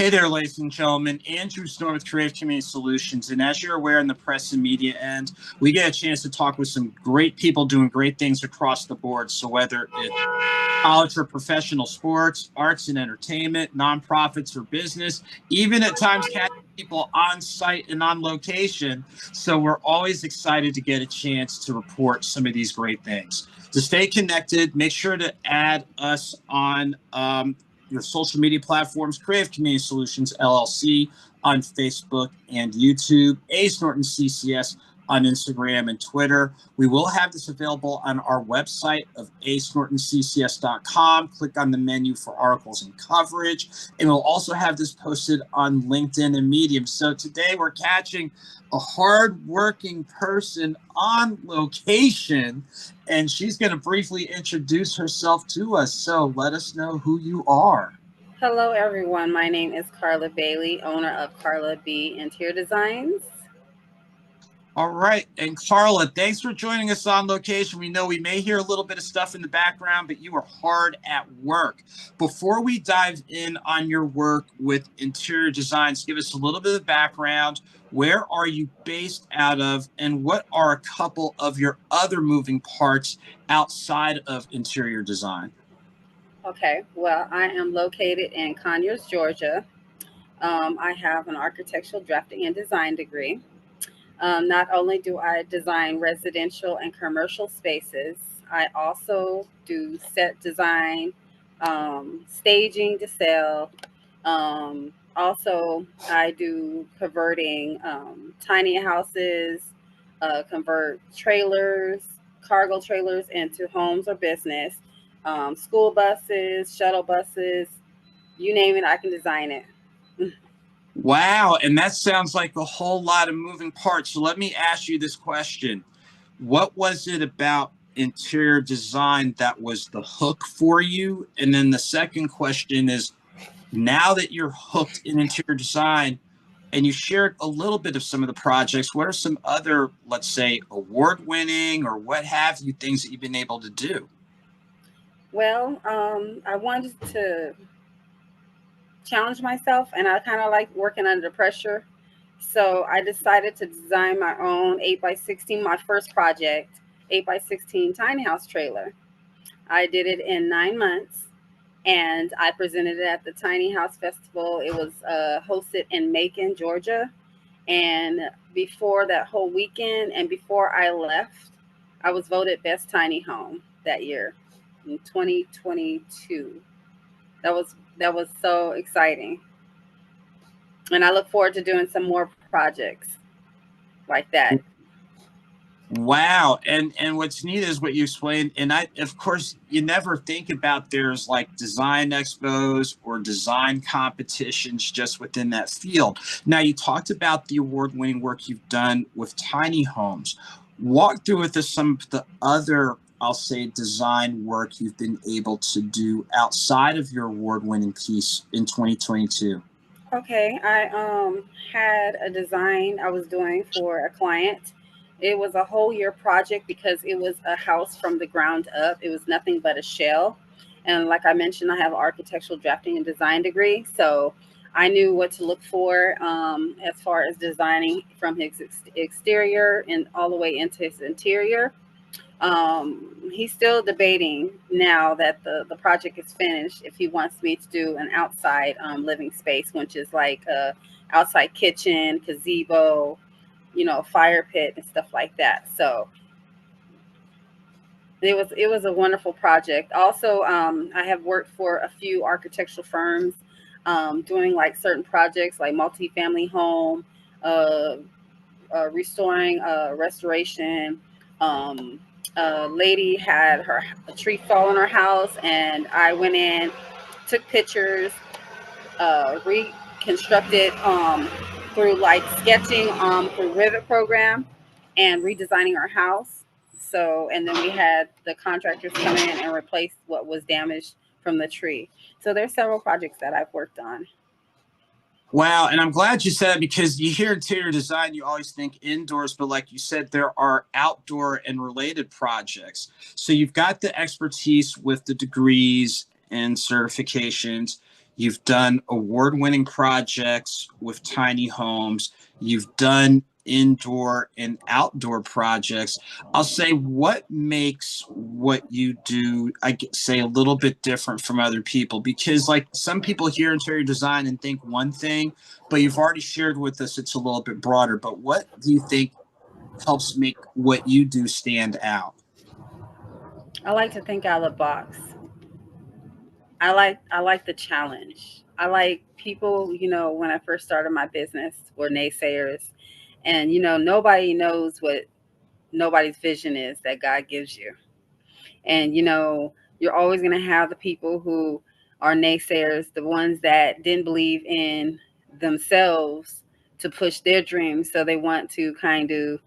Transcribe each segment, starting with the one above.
Hey there, ladies and gentlemen. Andrew Storm with Creative Community Solutions. And as you're aware in the press and media end, we get a chance to talk with some great people doing great things across the board. So whether it's college or professional sports, arts and entertainment, nonprofits or business, even at times catching people on site and on location. So we're always excited to get a chance to report some of these great things. To stay connected, make sure to add us on your social media platforms, Creative Community Solutions LLC on Facebook and YouTube, Ace Norton CCS on Instagram and Twitter. We will have this available on our website of acenortonccs.com. Click on the menu for articles and coverage. And we'll also have this posted on LinkedIn and Medium. So today we're catching a hard-working person on location, and she's going to briefly introduce herself to us. So let us know who you are. Hello, everyone. My name is Carla Bailey, owner of Carla B Interior Designs. All right. And Carla, thanks for joining us on location. We know we may hear a little bit of stuff in the background, but you are hard at work. Before we dive in on your work with interior designs, give us a little bit of background. Where are you based out of, and what are a couple of your other moving parts outside of interior design? Okay, well, I am located in Conyers, Georgia. I have an architectural drafting and design degree. Not only do I design residential and commercial spaces, I also do set design, staging to sell. Also, I do converting tiny houses, convert trailers, cargo trailers into homes or business, school buses, shuttle buses, you name it, I can design it. Wow. And that sounds like a whole lot of moving parts. So let me ask you this question. What was it about interior design that was the hook for you? And then the second question is, now that you're hooked in interior design and you shared a little bit of some of the projects, what are some other, let's say, award winning or what have you things that you've been able to do? Well, I wanted to challenge myself, and I kind of like working under pressure. So I decided to design my own 8x16, my first project, 8x16 tiny house trailer. I did it in 9 months, and I presented it at the Tiny House Festival. It was hosted in Macon, Georgia. And before that whole weekend and before I left, I was voted best tiny home that year in 2022. That was so exciting. And I look forward to doing some more projects like that. Wow. And what's neat is what you explained. And I, of course, you never think about there's like design expos or design competitions just within that field. Now, you talked about the award-winning work you've done with tiny homes. Walk through with us some of the other, I'll say, design work you've been able to do outside of your award-winning piece in 2022. Okay, I had a design I was doing for a client. It was a whole year project because it was a house from the ground up. It was nothing but a shell. And like I mentioned, I have an architectural drafting and design degree. So I knew what to look for as far as designing from his exterior and all the way into his interior. He's still debating now that the project is finished if he wants me to do an outside living space, which is like a outside kitchen, gazebo, fire pit and stuff like that. So it was a wonderful project. Also, I have worked for a few architectural firms doing like certain projects like multifamily home, uh, restoring, restoration. A lady had a tree fall in her house, and I went in, took pictures, reconstructed through like sketching through Rivet program, and redesigning our house. So, and then we had the contractors come in and replace what was damaged from the tree. So there's several projects that I've worked on. Wow, and I'm glad you said that because you hear interior design, you always think indoors, but like you said, there are outdoor and related projects. So you've got the expertise with the degrees and certifications. You've done award-winning projects with tiny homes. You've done indoor and outdoor projects. I'll say, what makes what you do, say, a little bit different from other people? Because like some people hear interior design and think one thing, but you've already shared with us it's a little bit broader. But what do you think helps make what you do stand out? I like to think out of the box. I like the challenge. I like people, when I first started my business were naysayers. And nobody knows what nobody's vision is that God gives you. And you're always going to have the people who are naysayers, the ones that didn't believe in themselves to push their dreams. So they want to kind of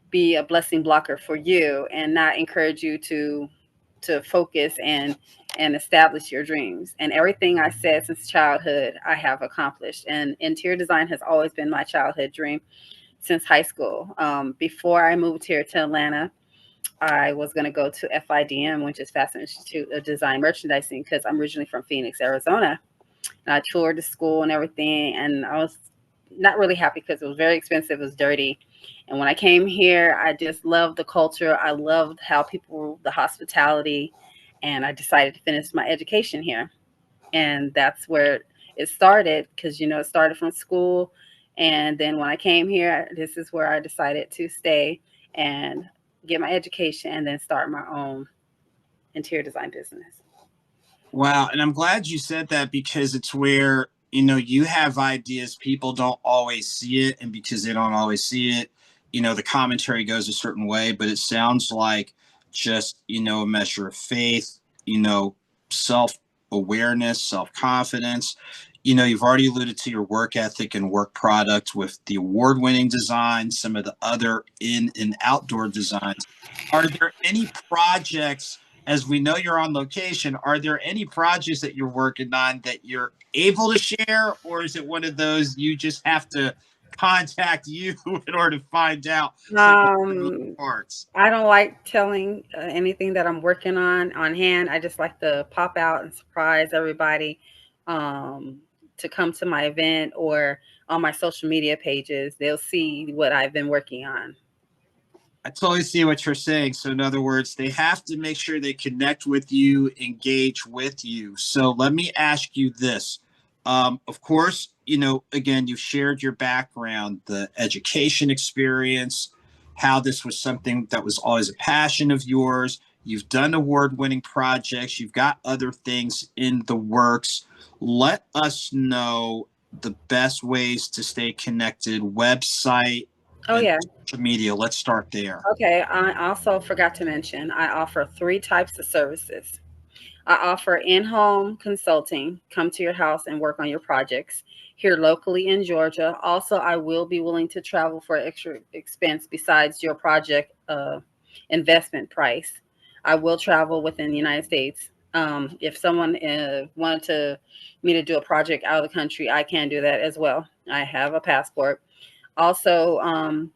be a blessing blocker for you and not encourage you to focus and establish your dreams. And everything I said since childhood, I have accomplished. And interior design has always been my childhood dream since high school. Before I moved here to Atlanta, I was going to go to FIDM, which is Fashion Institute of Design Merchandising, because I'm originally from Phoenix, Arizona. And I toured the school and everything, and I was not really happy because it was very expensive. It was dirty. And when I came here, I just loved the culture. I loved how people, the hospitality, and I decided to finish my education here. And that's where it started because, it started from school. And then when I came here, this is where I decided to stay and get my education and then start my own interior design business. Wow. And I'm glad you said that because it's where, you have ideas, people don't always see it. And because they don't always see it, the commentary goes a certain way, but it sounds like just, a measure of faith, self awareness, self confidence. You've already alluded to your work ethic and work product with the award winning design, some of the other in and outdoor designs. Are there any projects, as we know you're on location, are there any projects that you're working on that you're able to share, or is it one of those you just have to contact you in order to find out some of the moving Um, parts? I don't like telling anything that I'm working on hand. I just like to pop out and surprise everybody um, to come to my event or on my social media pages. They'll see what I've been working on. I totally see what you're saying. So, in other words, they have to make sure they connect with you, engage with you. So, let me ask you this. Of course, again, you shared your background, the education experience, how this was something that was always a passion of yours. You've done award winning projects, you've got other things in the works. Let us know the best ways to stay connected, website, Oh, and yeah. social media. Let's start there. Okay. I also forgot to mention I offer three types of services. I offer in home consulting, come to your house and work on your projects here locally in Georgia. Also, I will be willing to travel for extra expense besides your project investment price. I will travel within the United States. If someone wanted me to do a project out of the country, I can do that as well. I have a passport. Also,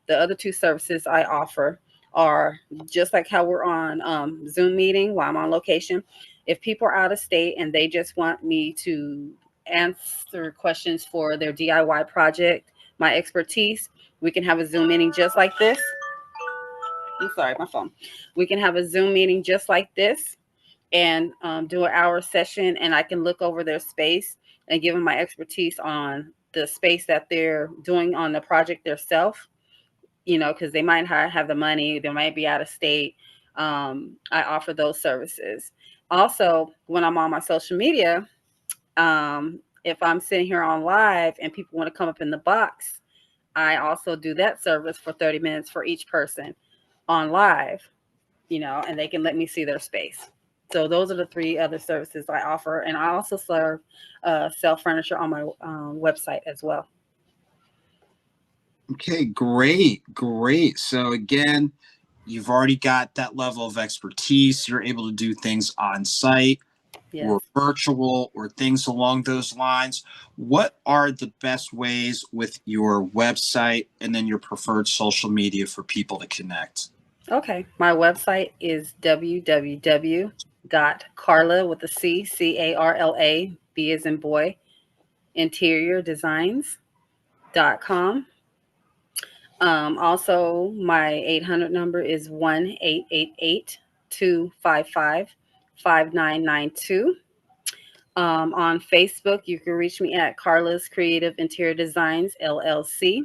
the other two services I offer are just like how we're on Zoom meeting while I'm on location. If people are out of state and they just want me to answer questions for their DIY project, my expertise, we can have a Zoom meeting just like this. I'm sorry, my phone. We can have a Zoom meeting just like this and do an hour session, and I can look over their space and give them my expertise on the space that they're doing on the project themselves, because they might have the money, they might be out of state. I offer those services. Also, when I'm on my social media, if I'm sitting here on live and people want to come up in the box, I also do that service for 30 minutes for each person on live, and they can let me see their space. So those are the three other services I offer. And I also serve sell furniture on my website as well. Okay, great, great. So again, you've already got that level of expertise. You're able to do things on site or Yes. virtual or things along those lines. What are the best ways with your website and then your preferred social media for people to connect? Okay. My website is www.carla with a C, Carla B as in boy, interiordesigns.com. Also, my 800 number is 1-888-255-5992. On Facebook, you can reach me at Carla's Creative Interior Designs, LLC.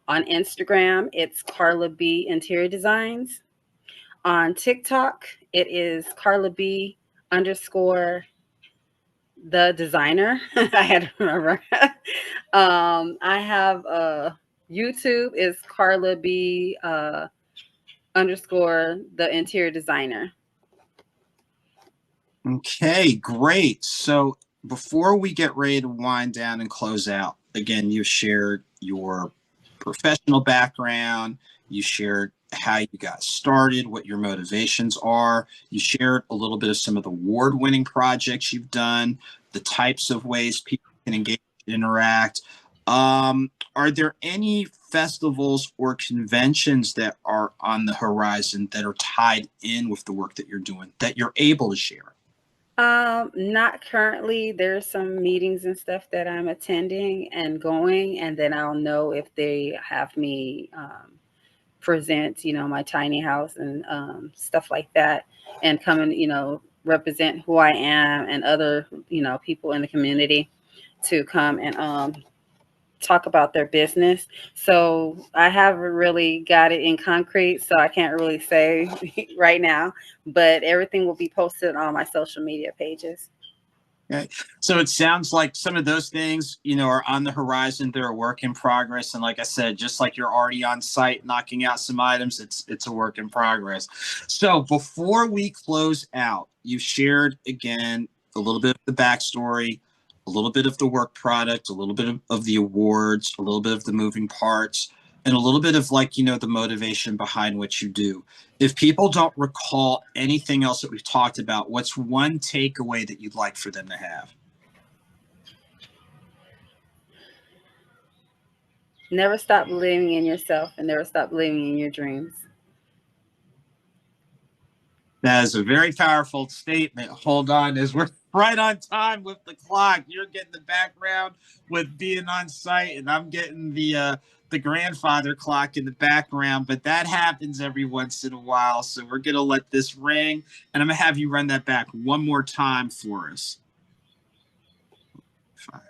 On Instagram, it's Carla B Interior Designs. On TikTok, it is Carla B underscore the designer. I had to remember. I have YouTube is Carla B underscore the interior designer. Okay, great. So before we get ready to wind down and close out, again, you've shared your professional background, you shared how you got started, what your motivations are, you shared a little bit of some of the award-winning projects you've done, the types of ways people can engage and interact. Are there any festivals or conventions that are on the horizon that are tied in with the work that you're doing that you're able to share? Not currently. There's some meetings and stuff that I'm attending and going, and then I'll know if they have me present, my tiny house and stuff like that, and come and, represent who I am and other, people in the community to come and talk about their business. So I haven't really got it in concrete, so I can't really say right now, but everything will be posted on my social media pages. Okay. So it sounds like some of those things, are on the horizon. They're a work in progress. And like I said, just like you're already on site knocking out some items, it's a work in progress. So before we close out, you've shared again a little bit of the backstory, a little bit of the work product, a little bit of the awards, a little bit of the moving parts, and a little bit of the motivation behind what you do. If people don't recall anything else that we've talked about, what's one takeaway that you'd like for them to have? Never stop believing in yourself and never stop believing in your dreams. That is a very powerful statement. Hold on, as we're right on time with the clock. You're getting the background with being on site, and I'm getting the grandfather clock in the background. But that happens every once in a while, so we're gonna let this ring, and I'm gonna have you run that back one more time for us. 5.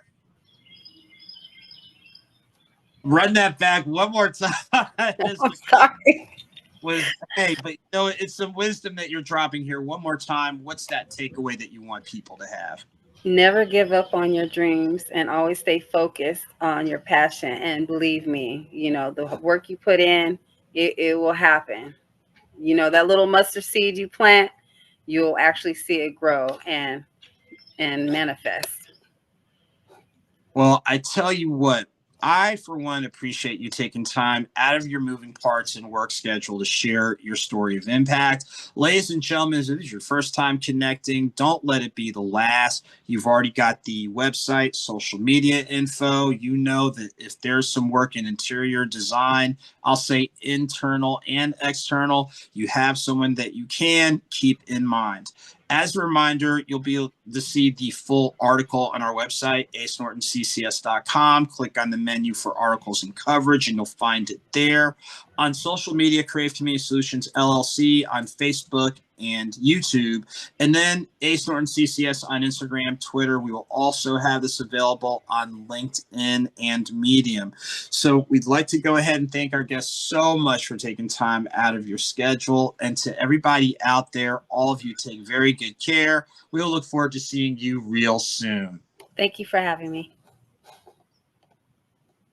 Run that back one more time. I'm sorry. But it's some wisdom that you're dropping here. One more time. What's that takeaway that you want people to have? Never give up on your dreams and always stay focused on your passion. And believe me, the work you put in, it will happen. That little mustard seed you plant, you'll actually see it grow and manifest. Well, I tell you what, I, for one, appreciate you taking time out of your moving parts and work schedule to share your story of impact. Ladies and gentlemen, if this is your first time connecting, don't let it be the last. You've already got the website, social media info. You know that if there's some work in interior design, I'll say internal and external, you have someone that you can keep in mind. As a reminder, you'll be able to see the full article on our website, acenortonccs.com. Click on the menu for articles and coverage, and you'll find it there. On social media, Creative Community Solutions, LLC, on Facebook and YouTube. And then Ace Norton CCS on Instagram, Twitter. We will also have this available on LinkedIn and Medium. So we'd like to go ahead and thank our guests so much for taking time out of your schedule. And to everybody out there, all of you take very good care. We'll look forward to seeing you real soon. Thank you for having me.